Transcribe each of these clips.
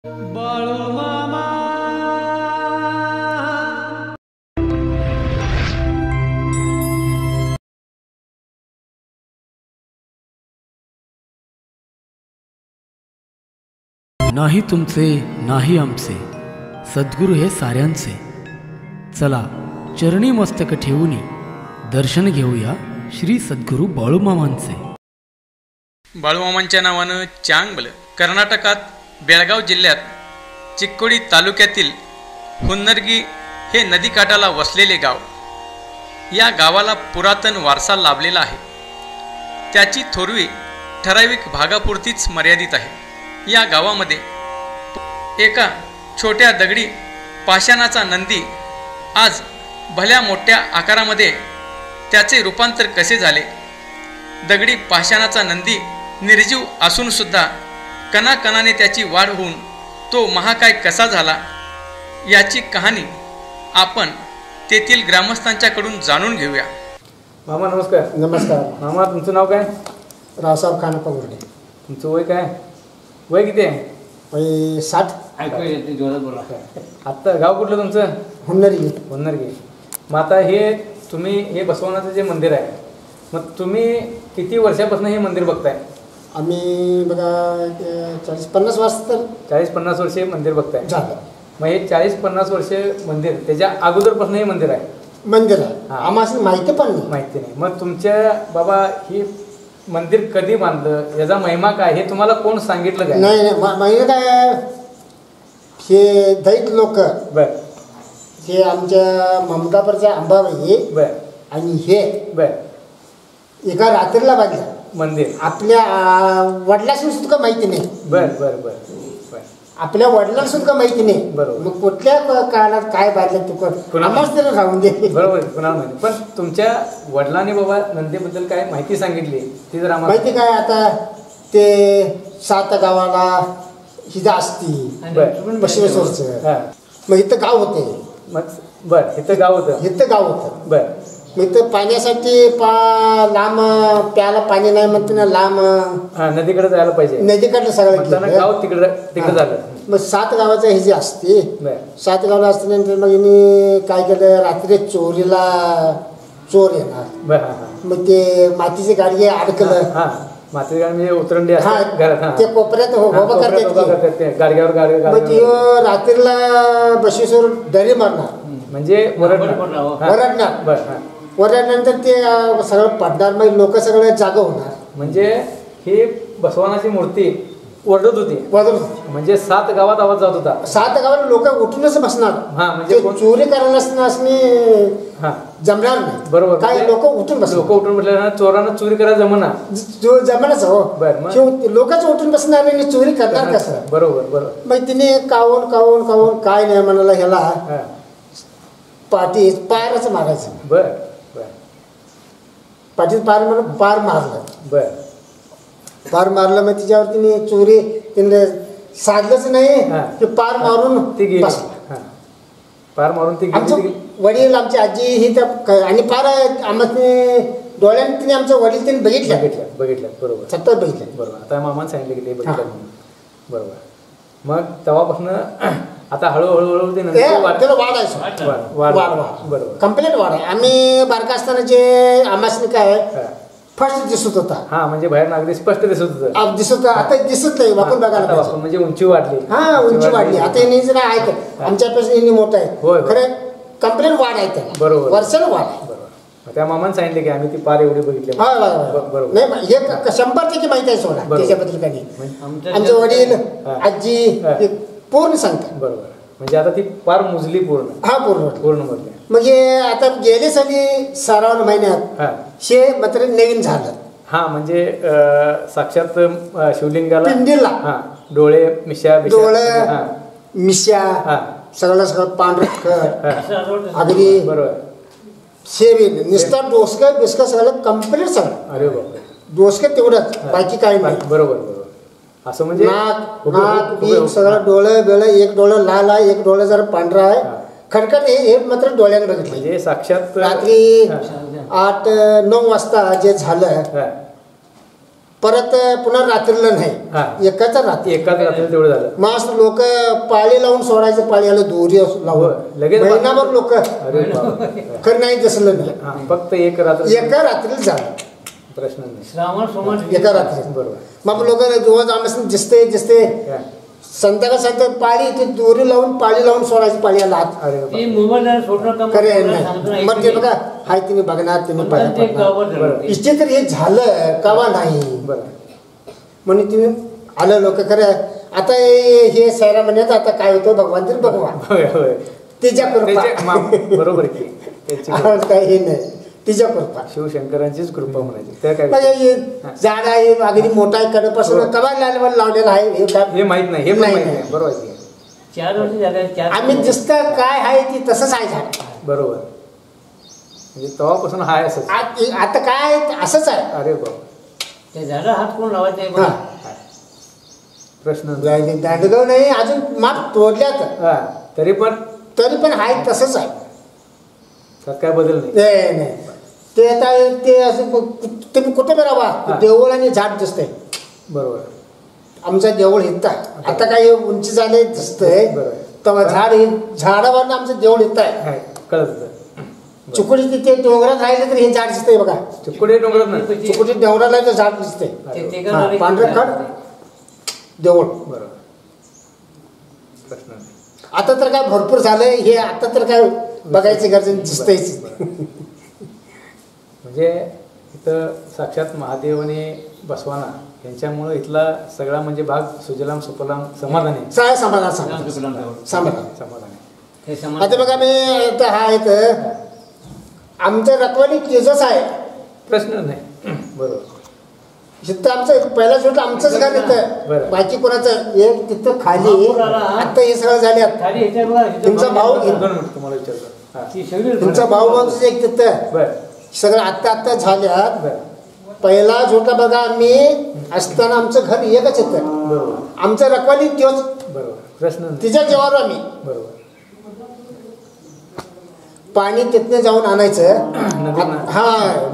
बाळू मामा नाही तुमचे नाही आमचे सद्गुरू हे साऱ्यांचे. चला चरणी मस्तक ठेवूनी दर्शन घेऊया श्री सद्गुरू बाळूमामांचे. बाळूमामांच्या नावानं चांगल कर्नाटकात बेळगाव जिल्ह्यात चिक्कोडी तालुक्यातील हुन्नरगी हे नदीकाठाला वसलेले गाव. या गावाला पुरातन वारसा लाभलेला आहे. त्याची थोरवी ठराविक भागापुरतीच मर्यादित आहे. या गावामध्ये एका छोट्या दगडी पाषाणाचा नंदी आज भल्या मोठ्या आकारामध्ये त्याचे रूपांतर कसे झाले, दगडी पाषाणाचा नंदी निर्जीव असूनसुद्धा कणाकणाने त्याची वाढ होऊन तो महाकाय कसा झाला, याची कहाणी आपण तेथील ग्रामस्थांच्याकडून जाणून घेऊया. मामा नमस्कार. नमस्कार. मामा तुमचं नाव काय? रावसाहेब खानप्पा गुर्डे. तुमचं वय काय? वय किती आहे? वय 60. आत्ता गाव कुठलं तुमचं? हुन्नरगी. हुन्नरगी. मग आता हे तुम्ही हे बसवनाचं जे मंदिर आहे, मग तुम्ही किती वर्षापासून हे मंदिर बघताय? आम्ही बघा 40-50 वर्ष तर 40-50 वर्षे मंदिर बघताय. झालं. मग हे 40-50 वर्षे मंदिर त्याच्या अगोदरपासून हे मंदिर आहे? मंदिर आहे. आम्हाला माहिती पण नाही. माहिती नाही. मग तुमच्या बाबा ही मंदिर कधी बांधलं, याचा महिमा काय हे तुम्हाला कोण सांगितलं काय? नाही महिना काय, हे दैत लोक बर हे आमच्या ममदापूरच्या अंबाबाई बर आणि हे बर एका रात्रीला बांधलं मंदिर. आपल्या वडिलांना सुद्धा माहिती नाही. बर बर बर बर आपल्या वडिलांना सुद्धा माहिती नाही. बरोबर. मग कुठल्या काळात काय बांधलं तू आम्हाच तरी राहून दे. बरोबर, कुणाला माहिती. पण तुमच्या वडिलांनी बाबा नंदीबद्दल काय माहिती सांगितली ती जर आम्हाला माहिती काय? आता ते 7 गावाला हिजा असती बसवेश्वरचं. मग इथं गाव होते. मग बर इथं गाव होतं. इथं गाव होतं. बर मग इथं पाण्यासाठी लांब प्यायला पाणी नाही म्हणते ना, लांब नदीकडे जायला पाहिजे. नदीकडलं सगळं गाव तिकडे झालं. मग 7 गावाचं हे जे असते, बर 7 गावाला असल्यानंतर मग हिने काय केलं, रात्री चोरीला चोर येणार. बर हा हा. मग ते मातीची गाडी अडकलं. हा माती गाडी म्हणजे उतरंडी हा असते घरात. ते कोपऱ्यात उभं करतात ते गाडग्यावर मग ते रात्रीला बसवेश्वर दरी मारणार, म्हणजे ओरडणार. ओरडणार. बर हा. ओरडल्यानंतर ते सगळं पडणार. मग लोक सगळे जागा होणार. म्हणजे ही बसवानाची मूर्ती ओरडत होती. म्हणजे 7 गावात आवाज जात होता. 7 गावात लोक उठूनच बसणार. हा म्हणजे चोरी करायला हा जमणार नाही. बरोबर. काय लोक उठून बसणार. लोक उठून बसल्या चोरांना चोरी करायला जमना. जमणाच हो. लोकच उठून बसणार आणि चोरी करणार कसं? बरोबर बरोबर. मग तिने कावून कावून कावून काय नाही म्हणाला, ह्याला पाठी पारच मारायचं. बर बर पाठीत पार म्हणून पार मारलं. बर पार मारलं. मग तिच्यावर तिने चोरी तिने साधलंच नाही की पार मारून ती गेली. बसला. पार मारून ती आमचं गेली. वडील आमची आजी ही त्या आणि पार आम्हाला डोळ्याने तिने आमचं वडील त्यांनी बघितलं. बरोबर सतत बघितलं. बरोबर. आता मामाने सांगितलं की ते बघितलं म्हणून. बरोबर. मग तेव्हापासून आता हळूहळू ते वाढायचं. बरोबर कम्प्लीट वाढ आहे. आम्ही बारका असताना जे आम्हाला काय फर्स्ट दिसत होता. हा म्हणजे बाहेर नागरिक स्पष्ट दिसत होतं. दिसत आता दिसत नाही. वाकून बघायला म्हणजे उंची वाढली. हा उंची वाढली. आता यांनी जर ऐकत आमच्यापासून यांनी मोठं आहे खरं. कम्प्लीट वाढ आहे त्याला. बरोबर. वर्षाला वाढ आहे. त्या मामाने सांगितले की आम्ही ती पार एवढी बघितली. बरोबर. नाही हे 100% माहिती आहे सोडा. त्याच्याबद्दल काही आमचे वडील आजी पूर्ण सांगतात. बरोबर. म्हणजे आता ती पार मुजली पूर्ण. हा पूर्ण मुजली. मग हे आता गेले साली 12 महिन्यात हे मात्र नवीन झालं. हा म्हणजे साक्षात शिवलिंगाला पिंडीला डोळे मिश्या सगळं पांढरं अगदी बरोबर. शेवीन निस्ता डोसकं बिस्कं सगळं कम्प्लीट सगळं. अरे बापरे. डोसकं तेवढंच, बाकी काही नाही. बरोबर बरोबर. असं म्हणजे नाक बीक सगळं डोळं बेळं, एक डोळं लाल आहे, एक डोळं जरा पांढरा आहे. खडखड हे मात्र डोळ्याने बघितलं. म्हणजे साक्षात रात्री 8-9 वाजता जे झालं परत पुन्हा रात्रीला हा. नाही एकाच रात्री एकाच रात्री तेवढं झालं. मग असं लोक पाळी लावून सोडायचं, पाळीला दोरी लावून लगेच महिनाभर लोक अरे बाबा. खरं नाही दिसलं नाही. हा, फक्त एक रात्र. एका रात्रीला झालं प्रश्न नाही. श्रावण सोमवार एका रात्री. बरोबर. मग लोक रोज आम्हाला दिसते हा. संध्याकाळ संध्याकाळ पाळी ते दोरी लावून पाळी लावून सोडायची पाळीला हात. अरे बाबा. ते मोबाईल सोडणं का खरे नाही. मग ते बघा हाय तुम्ही बघणार तुम्ही बरोबर. इथे तर हे झालं कावा नाही बरं. म्हणून तुम्ही आलं लोक खरं. आता हे सैरा म्हणण्यात आता काय होतं भगवान तरी भगवान होय होय. तिच्या कृपा. बरोबर की त्याची आम्हाला काही हे नाही, तिच्या कृपा. शिवशंकरांचीच कृपा म्हणायची. त्या काय म्हणजे हे झाड आहे अगदी मोठा आहे कडपासून कवा लावलेला आहे हे काय हे माहित नाही. हे पण नाही, माहित नाही. नाही. बरोबर आहे की. 4 वर्ष झाले. 4 आम्ही दिसतं काय आहे ती तसंच आहे झाड. बरोबर. म्हणजे तेव्हापासून हाय असंच. आता काय असंच आहे. अरे बाबा. ते झाडं हात कोण लावायचे आहे हा. बघा. प्रश्न दांडगाव नाही अजून माप तोडल्यात हा. तरी पण तरी पण आहे तसंच आहे. त्यात काय बदल नाही. नाही नाही ते आता ते असं तुम्ही कुठे बरावा हा. देऊळ आणि झाड दिसतंय. बरोबर. आमचं देऊळ हित आहे. आता काही उंची झाले दिसतंय बरोबर. तेव्हा झाडावरनं आमचं देऊळ हित आहे. हाय. कळत होतं. चुकुडी तिथे डोंगरात राहिले तर हे झाड दिसतंय बघा. चिपकुडे डोंगरात नाही. चुकुडी डोंगराला तर झाड दिसतंय. ते हा, पांढरं खड देऊळ. बरोबर. प्रश्न नाही. आता तर काय भरपूर झालंय हे. आता तर काय बघायची गरज दिसतंयच. म्हणजे इथं साक्षात महादेव आणि बसवाना यांच्यामुळं इथला सगळा म्हणजे भाग सुजलाम सुफलाम समाधानी. काय समाधान समाधान समाधानी. हे आता बघा मी आता हा इथं आमचं रखवाली तेजस आहे. प्रश्न नाही. बरोबर. तिथं आमचं पहिला शेवट आमचंच घर बरं. येतं. बाकी कोणाचं एक तिथं खाली आता हे सगळं झाले. खाली ह्याच्या बघा, ह्याच्या तुमचा भाऊ दोन मिनिट तुम्हाला विचारतो. हा. ती सगळी तुमचा भाऊ भाऊच एक तिथं बरं. सगळं आत्ता झाल्यात. बरं. पहिला झोटा बघा आम्ही असताना आमचं घर एकच येतं. बरोबर. आमचं रखवाली त्योच बरोबर. प्रश्न नाही. तिच्या जेव्हा आम्ही बरोबर. पाणी तिथनं जाऊन आणायचं. नदीनं. हा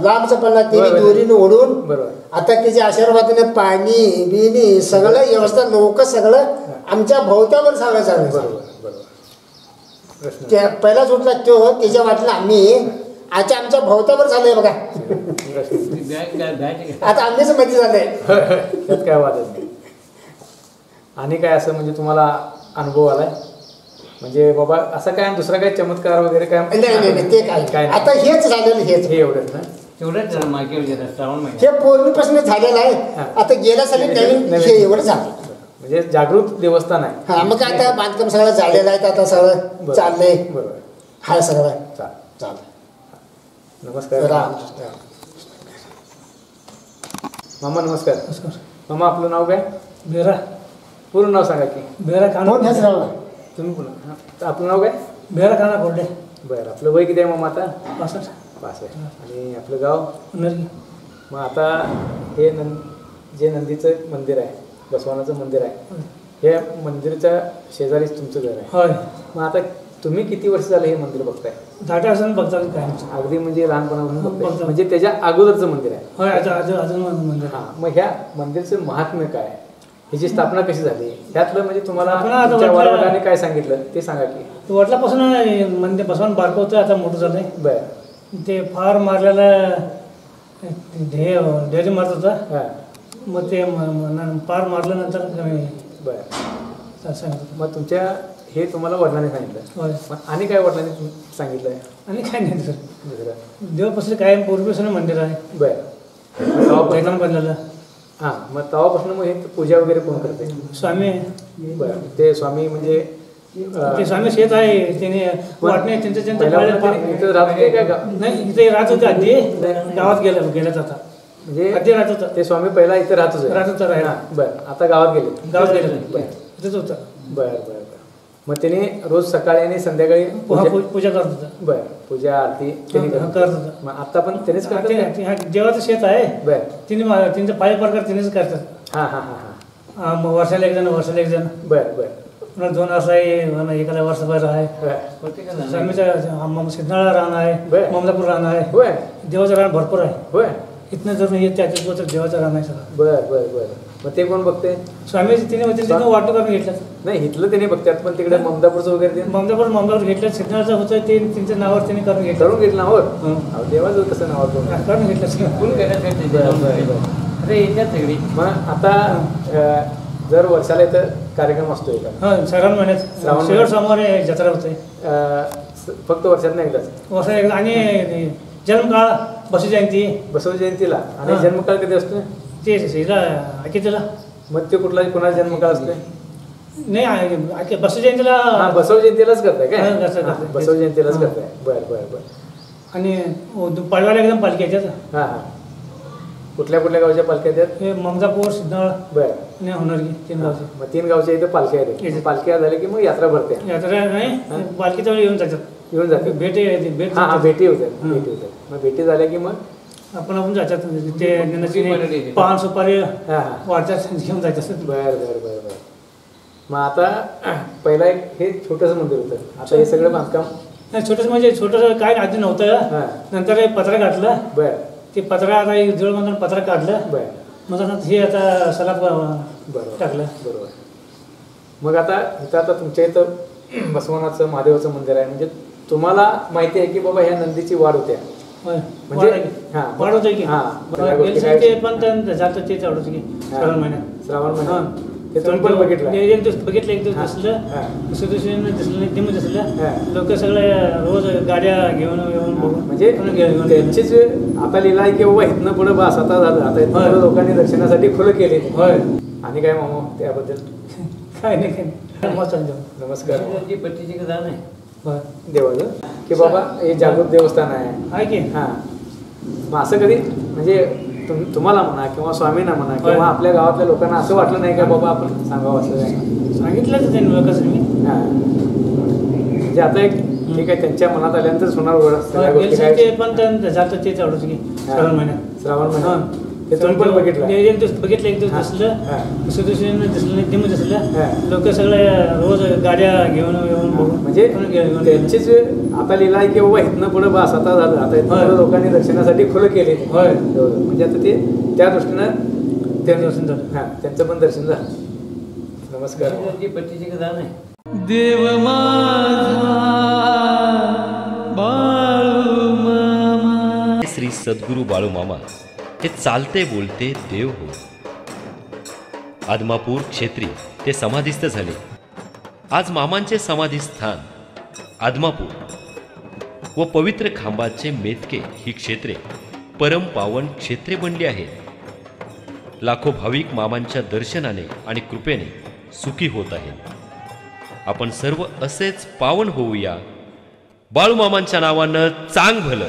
लांबचं पडला ते बरोबर. दोरीनं ओढून. बरोबर. आता त्याच्या आशीर्वादाने पाणी बिनी सगळं व्यवस्था लोक सगळं आमच्या भोवत्यावर सगळं चाललं. बरोबर. बरोबर. प्रश्न त्या पहिला सुटला तो त्याच्या वाटलं आम्ही आता आमच्या भोवत्यावर झालंय बघा. बॅग आता आम्हीच मध्ये झालंय. त्यात काय वादच नाही. आणि काय असं म्हणजे तुम्हाला अनुभव आलाय म्हणजे बाबा असं काय दुसरा काय चमत्कार वगैरे काय नाही ते काय काय नाही. आता हेच झालेलं हेच हे एवढंच ना. तेवढंच मागे श्रावण महिना हे पूर्वीपासून झालेलं आहे. हा. आता गेल्या साली नवीन हे एवढं झालं. म्हणजे जागृत देवस्थान आहे. हा मग आता बांधकाम सगळं झालेलं आहे. आता सगळं बरोबर. चाललंय. बरोबर. हाय सगळं चालेल. चाललं. नमस्कार राम. मामा नमस्कार. मामा आपलं नाव काय? बेरा पूर्ण नाव सांगा की. बेरा खाना कोण हेच राहिला? तुम्ही बोला. हा. तर आपलं नाव काय? बेरा खाना कोरडे बरं. आपलं वय किती आहे मामा आता? 65 5 आहे. आणि आपलं गाव? नरगी. मग आता हे जे नंदीचं मंदिर आहे बसवानाचं मंदिर आहे हे मंदिराच्या शेजारीच तुमचं घर आहे. होय मग आता तुम्ही किती वर्ष झालं हे मंदिर बघताय? धाटे असं बघतात काय अगदी म्हणजे लहानपणापासून बघताय. बघतो. म्हणजे त्याच्या अगोदरचं मंदिर आहे. होय अजून म्हणजे हा. मग ह्या मंदिरचं महात्म्य काय? ह्याची स्थापना कशी झाली? त्यातलं म्हणजे तुम्हाला स्थापना आता तुमच्या वाटलं- वडिलांनी काय सांगितलं ते सांगा की. वडिलापासून म्हणजे बसवून बारकं होतं आता मोठं झालंय. बरं. ते फार मारलेलं ढेरी मारत होता. हां. मग ते फार मारल्यानंतर कमी बरं. सांगत मग तुमच्या हे तुम्हाला वडिलांनी सांगितलं. होय. मग आणि काय वडिलांनी सांगितलंय आणि काय नाही सर दुसरं? देवपासून काय पूर्वीपासून मंदिर आहे बरं. तेव्हापासून पहिला बनलेलं हां. मग तेव्हापासून मग हे पूजा वगैरे कोण करते? स्वामी बरं. ते स्वामी म्हणजे ते स्वामी शेत आहे त्याने वाटणे त्यांचं पहिल्यापासून इथं राहत होते का गाव? नाही इथे राहत होते आधी गावात गेल्यात आता म्हणजे आधी राहत होता ते स्वामी पहिला इथं राहत होते. राहत होता राहायला. हां. बरं. आता गावात गेले. गावात गेलं बरं. इथंच होतं बरं बरं बरं. मग त्याने रोज सकाळी आणि संध्याकाळी पूजा करत होता. बरं पूजा आरती त्यांनी हा, करत होता. मग आता पण त्यानेच करतात का? देवाचं शेत आहे बरं. त्यांचे पाय प्रकार त्यांनीच करतात. हां हां हां हां. मग वर्षाला एक जण बरं बरं पुन्हा 2 वर्ष आहे एखाद्या वर्षभर आहे. बरं. स्वामीचं सिद्धनाळा राहणं आहे बरं. ममलापूर राहणं आहे. होय देवाचं राहणं भरपूर आहे. होय. इथनं जर येत त्याच्या तर देवाचा राम आहे सगळं. बर मग ते कोण बघते? स्वामी तिने होते तिने वाटू करून घेतलं. नाही इथलं त्याने बघतात, पण तिकडे ममदापूरचं वगैरे ते ममदापूर घेतलं. सिद्धनाथचं होतं ते त्यांच्या नावावर त्यांनी करून घेतलं नावावर. हं. देवाचं कसं नावावर करून घेतलं. फुल अरे येतात सगळी. मग आता जर वर्षाला इथं कार्यक्रम असतो का? हां, श्रावण महिन्यात शेवट सोमवार जत्रा होते. फक्त वर्षात नाही एकदाच? वर्षात एकदा. आणि जन्मकाळ बसव जयंतीला. आणि जन्मकाळ कधी असतो? ते तिला मग ते कुणाचा जन्मकाळ असतो? नाही बसव जयंतीला. बसव जयंतीलाच करताय काय? बसव जयंतीलाच करताय. बर आणि पाडव्याला एकदम पालखी येतात. हां कुठल्या गावच्या पालख्या आहेत? हे ममदापूर, सिद्धनाळ बर आणि होनरगी 3 गावचे. मग 3 गावच्या इथं पालख्या आहेत. पालख्या झाली की मग यात्रा भरते. यात्रा नाही पालखीच्या वेळी येऊन जाते. भेट हां भेटी होतात. मग भेटी झाल्या की मग आपण जातात. ते पान सुपारी वाटतात घेऊन जायचं. बर मग आता पहिला एक हे छोटंसं मंदिर होतं, आता हे सगळं बांधकाम? नाही छोटंसं म्हणजे छोटंसं काय आधी नव्हतं. नंतर पत्रा घातलं. बर ते पत्रा आता जवळ म्हणून पत्रा काढलं. बर मग हे आता सलाब टाकलं. बरोबर. मग आता इथं आता तुमच्या इथं बसवनाचं महादेवाचं मंदिर आहे, म्हणजे तुम्हाला माहिती आहे की बाबा ह्या नंदीची वाढ होत्या? म्हणजे वाढ होतं की पण जातं ते तेवढंच की श्रावण महिन्यात. ते तुम्ही पण बघितलं? एक दिवस बघितलं, एक दिवस दिसलं, दुसऱ्या दिवशी दिसलं, निम दिसलं. लोक सगळे रोज गाड्या घेऊन बघून म्हणजे त्यांचीच आता लिहिला आहे की बाबा इथनं पुढे बस आता झालं, आता इथनं लोकांनी दर्शनासाठी खुलं केले. होय. आणि काय मामा त्याबद्दल? काय नाही. नमस्कार. पट्टीची कथा नाही देवाचं की बाबा हे जागृत देवस्थान आहे की. हां मग असं कधी म्हणजे तुम्हाला म्हणा किंवा स्वामींना म्हणा किंवा आपल्या गावातल्या लोकांना असं वाटलं नाही का बाबा आपण सांगावं असं? सांगितलंच त्यांनी लोकांचं मी. म्हणजे आता एक ठीक आहे त्यांच्या मनात आल्यानंतर होणार पण जातं ते तेवढंच की श्रावण महिन्यात. ते तुम्ही पण बघितलं? एक दिवस बघितलं, एक दिवस दिसलं, दुसऱ्या दिवशी दिसलं, निम दिसलं. लोक सगळे रोज गाड्या घेऊन बघून म्हणजे त्यांचीच आता लिहिला आहे की बाबा इथनं पुढे बस आता झालं, आता इथनं लोकांनी दर्शनासाठी खुलं केले. म्हणजे आता ते त्या दृष्टीनं त्यांचं दर्शन झालं. हां त्यांचं पण दर्शन झालं. नमस्कार. पट्टीची कथा नाही. देव श्री सद्गुरू बाळूमामा हे चालते बोलते देव हो. आदमापूर क्षेत्री ते समाधिस्थ झाले. आज मामांचे समाधी स्थान आदमापूर व पवित्र खांबाचे मेतके ही क्षेत्रे परम पावन क्षेत्रे बनली आहेत. लाखो भाविक मामांच्या दर्शनाने आणि कृपेने सुखी होत आहेत. आपण सर्व असेच पावन होऊया. बाळूमामांच्या नावानं चांग भलं.